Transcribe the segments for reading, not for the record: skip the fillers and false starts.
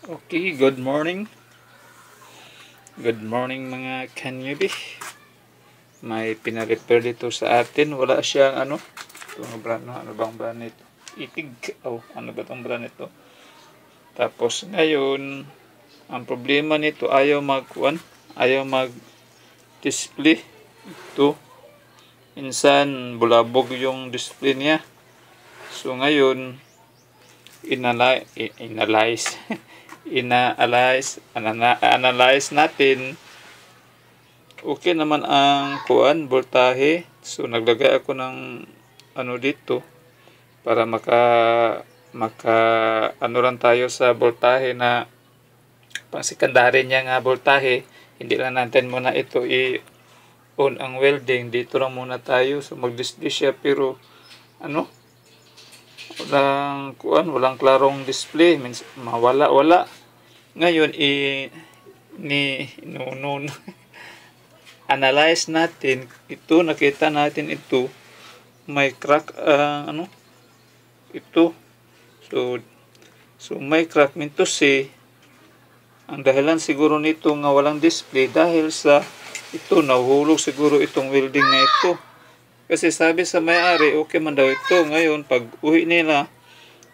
Okay, good morning. Good morning mga kanyubi. May pina-repair dito sa atin. Wala siyang Itong brand, ano bang brand nito? Itig. Ano ba itong brand nito? Tapos ngayon, ang problema nito ayaw mag-display. Ito. Minsan, bulabog yung display niya. So ngayon, analyze natin. Okay naman ang voltahe. So naglagay ako ng dito para maka lang tayo sa voltahe na pang secondary niya nga voltahe. Hindi lang natin muna ito on ang welding. Dito lang muna tayo. So mag-display siya pero walang klarong display, wala. Ngayon analyze natin ito, nakita natin ito may crack ito. So may crack minto ang dahilan siguro nito nga walang display dahil sa ito nahuhulog siguro itong welding na ito. Kasi sabi sa may-ari, okay man daw ito. Ngayon, pag uwi nila,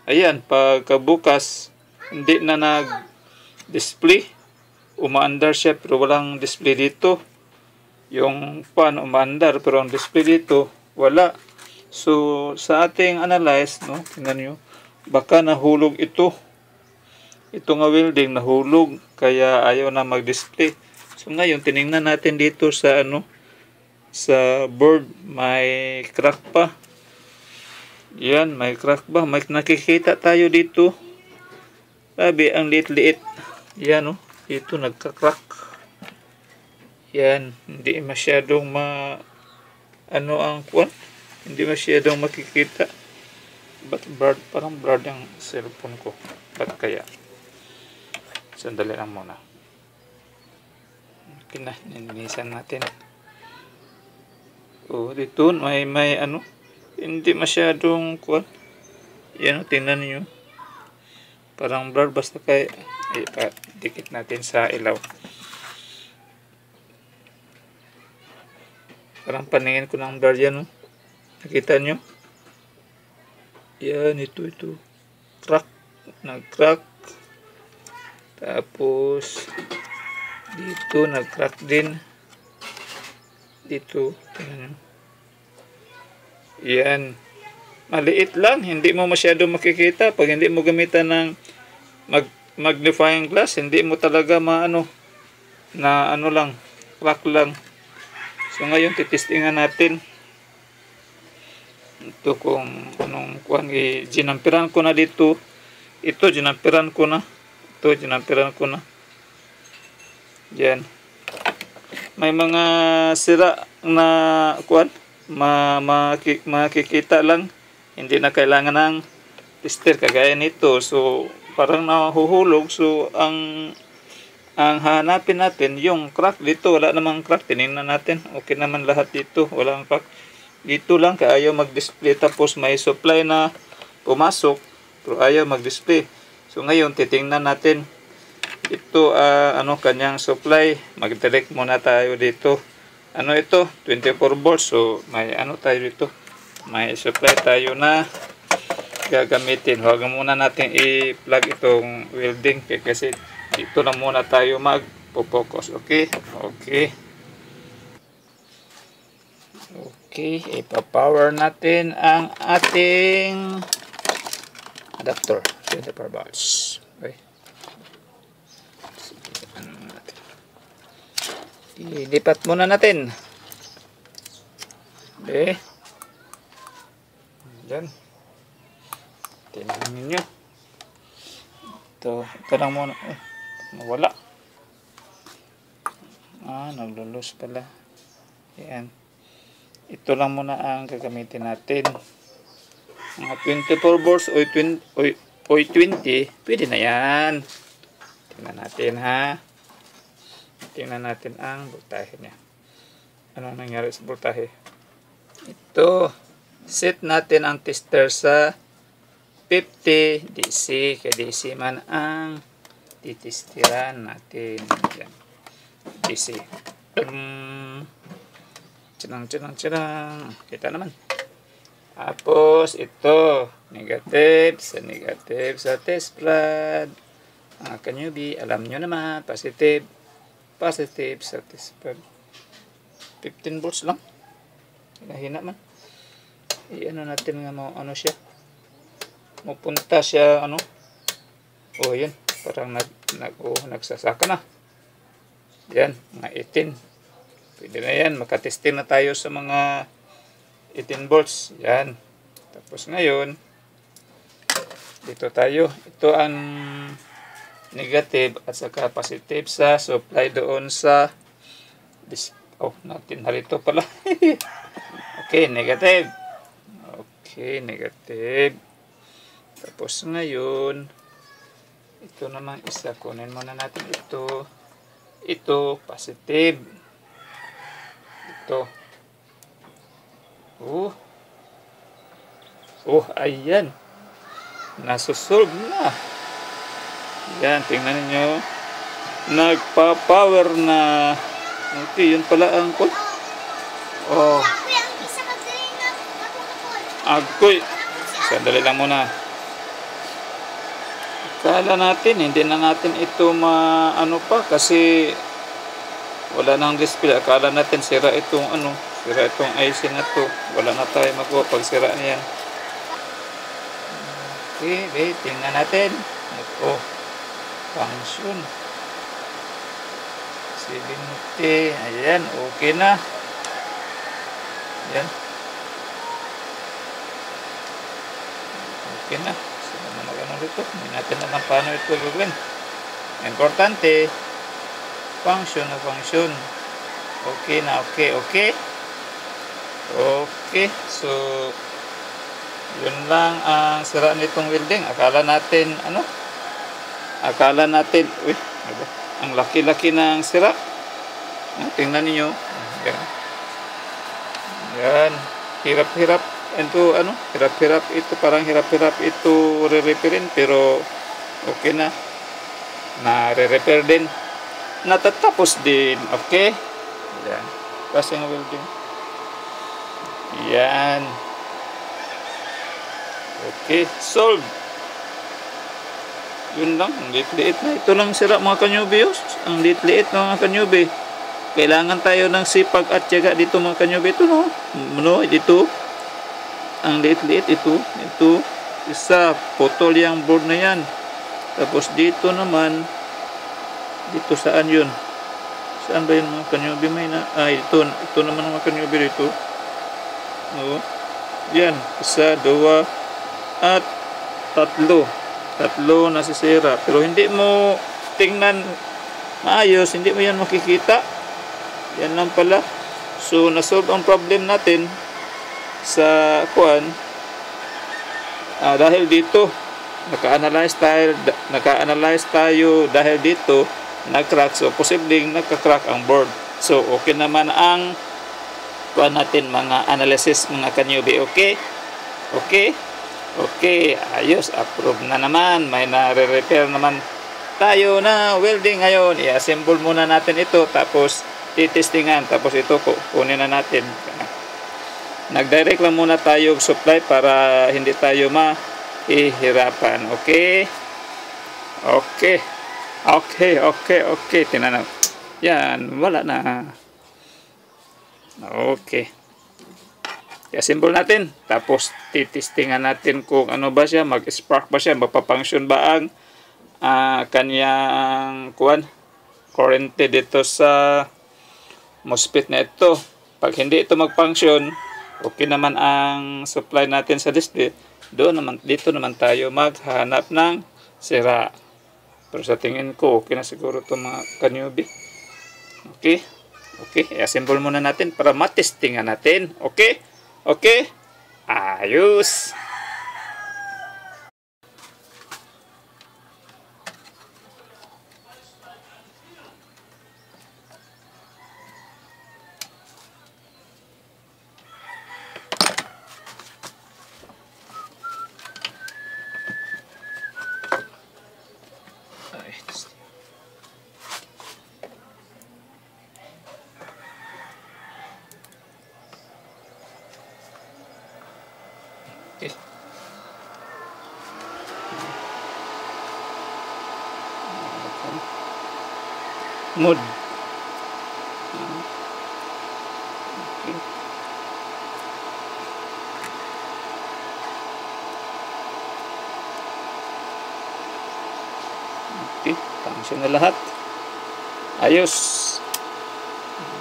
ayan, pagkabukas, hindi na nag-display. Umaandar siya, pero walang display dito. Yung pan, umaandar, pero ang display dito, wala. So, sa ating analyze, tingnan nyo, baka nahulog ito. Ito nga welding, nahulog, kaya ayaw na mag-display. So, ngayon, tinignan natin dito sa sa board may crack pa. Yan, may crack ba? May nakikita tayo dito. Sabi, ang liit-liit. Yan, dito nagka-crack. Yan, hindi masyadong hindi masyadong makikita. Parang blurred ang cellphone ko. Ba't kaya? Sandali lang muna. Okay na, nilinisan natin. Dito may hindi masyadong yan, tingnan niyo. Parang blur basta dikit natin sa ilaw. Parang paningin ko ng blur yan, nakita niyo? Yan, ito. Crack, nag-crack. Tapos dito nag-crack din. Dito, tingnan nyo. Yan. Maliit lang. Hindi mo masyado makikita. Pag hindi mo gamitan ng magnifying glass, hindi mo talaga lang, crack lang. So ngayon, titistingan natin. Ito kung ginampiran ko na dito. Ito, ginampiran ko na. Yan. May mga sira na makikita lang, hindi na kailangan ng tester kagaya nito. So parang nahuhulog. So ang hanapin natin yung crack dito. Wala namang crack, tinignan natin, okay naman lahat dito, walang crack. Dito lang kaya ayaw mag-display. Tapos may supply na pumasok pero ayaw mag-display. So ngayon titingnan natin ito kanyang supply. Mag-direct muna tayo dito. Ito 24 volts. So may tayo dito, may supply tayo na gagamitin. Huwag muna natin i-plug itong welding kasi dito na muna tayo mag-focus. Okay, ipa-power natin ang ating adapter 24 volts. Okay, ilipat muna natin. Okay. Yan. Tingnan ninyo. Ito lang muna. Nawala. Naglulus pala. Yan. Ito lang muna ang gagamitin natin. Mga 24 volts o 20, pwede na yan. Tingnan natin Tingnan natin ang voltahe niya. Anong nangyari sa voltahe? Ito, set natin ang tester sa 50 DC. Kaya DC man ang titistiran natin. Yan. Easy. Tsinang. Kita naman. Tapos ito, negative sa test pad. Mga kanyubi, alam nyo naman, positive sa test pad. 15 volts lang. Hina man. I-ano natin nga mo, ano siya. Mapunta siya, ano. Oh, yan. Parang nagsasaka na. Yan, mga 18. Pwede na yan. Makatesting na tayo sa mga 18 volts. Yan. Tapos ngayon, dito tayo. Ito ang negative at saka positive sa supply doon sa natin halito pala. Okay, negative. Okay, negative. Tapos ngayon, ito namang isa. Kunin muna natin ito. Ito, positive. Ito. Ayan. Nasusolve na. Yan, tingnan niyo. Nagpa-power na. Okay, yun pala ang call. Agoy. Sandali lang muna. Kala natin, hindi na natin ito ano pa kasi wala nang display. Akala natin sira itong IC na to. Wala na tayo magawa pag sira niyan. Okay, tingnan natin. Ito, function. 70. Ayan, okay na. Ayan. Okay na. Sino na magano dito? Hindi natin alam paano ito gagawin. Importante, function na function. Okay na, okay. Okay, so yun lang ang sira nitong welding. Akala natin, ang laki-laki ng sira. Tingnan niyo. Yan. Hirap-hirap ito, parang hirap-hirap ito re-repairin, pero okay na. Na-re-repair din. Natatapos din. Okay? Yan. Kasi ang welding. Yan. Okay. Solve. Yun lang. Ang liit-liit na. Ito lang sira mga kanyubi. Ang liit-liit na mga kanyubi. Kailangan tayo ng sipag at tiyaga dito mga kanyubi. Ito no. Dito. Ang liit-liit ito. Isa. Putol yung board na yan. Tapos dito naman. Dito saan yun? Saan ba yun mga kanyubi? Ito naman mga kanyubi dito. Yan. Isa, dua, at tatlo. Tatlo nasisira. Pero hindi mo tingnan maayos. Hindi mo yan makikita. Yan lang pala. So, nasolve ang problem natin sa kuan. Dahil dito, naka-analyze tayo dahil dito, nag-crack. So, posibleng nagka-crack ang board. So, okay naman ang kuan natin, mga analysis, mga kanyubi. Okay? Okay, ayos, approve na naman. May na-repair naman tayo na welding ngayon. I-assemble muna natin ito, tapos titestingan, tapos ito kunin na natin. Nag-direct lang muna tayo supply para hindi tayo mahihirapan. Okay. Tingnan na. Yan, wala na. Okay. I-assemble natin. Tapos, titestingan natin kung ano ba siya. Mag-spark ba siya. Mapapunction ba ang kanyang kurente dito sa MOSFET na ito. Pag hindi ito mag-function, okay naman ang supply natin sa display. Dito naman tayo maghanap ng sira. Pero sa tingin ko, okay na siguro ito mga kanyubi. Okay. I-assemble muna natin para matestingan natin. Okay. Ayos. Ay, mood. Okay. Okay, function na lahat. Ayos.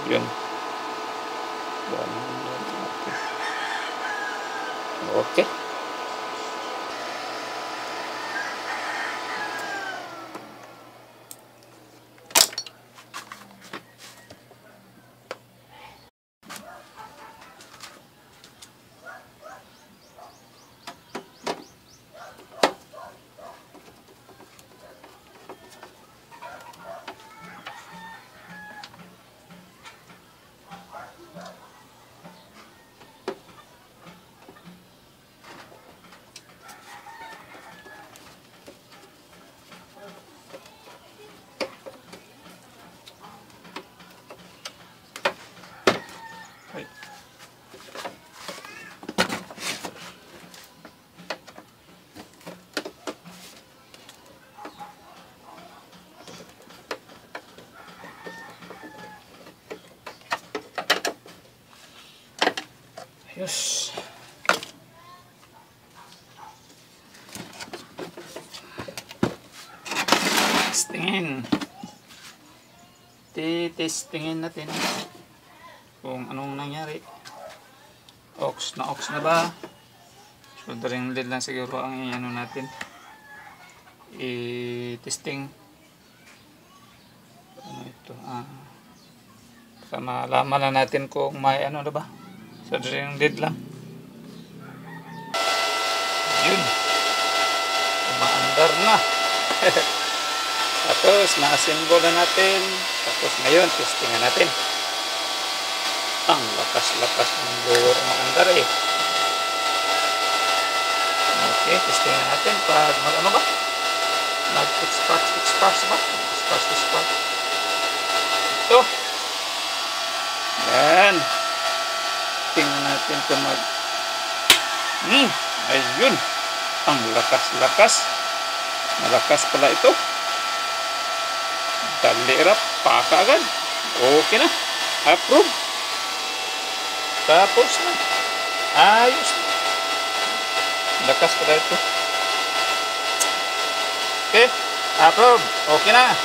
Yun. Okay. Ayos. Testingin. Titestingin natin kung anong nangyari. Ox na ba? Soldering lead lang siguro ang ano natin. I-testing. Ano ito? Para malaman na natin kung may ano na ba. Soldering lead lang. Yun. Umaandar na. Tapos, na-assemble na natin. Tapos ngayon, testingan natin. Ang lakas-lakas ng blower umaandar eh. Okay, testingan natin pag mag-ano ba? Mag-exparts ba? Exparts. Ito. Yan. Tingnan natin kung ayun. Ang lakas-lakas. Malakas pala ito. Talirap, paka agad. Okay na. Approve. Tapos na. Ayos na. Lakas pala ito. Okay. Approve. Okay na.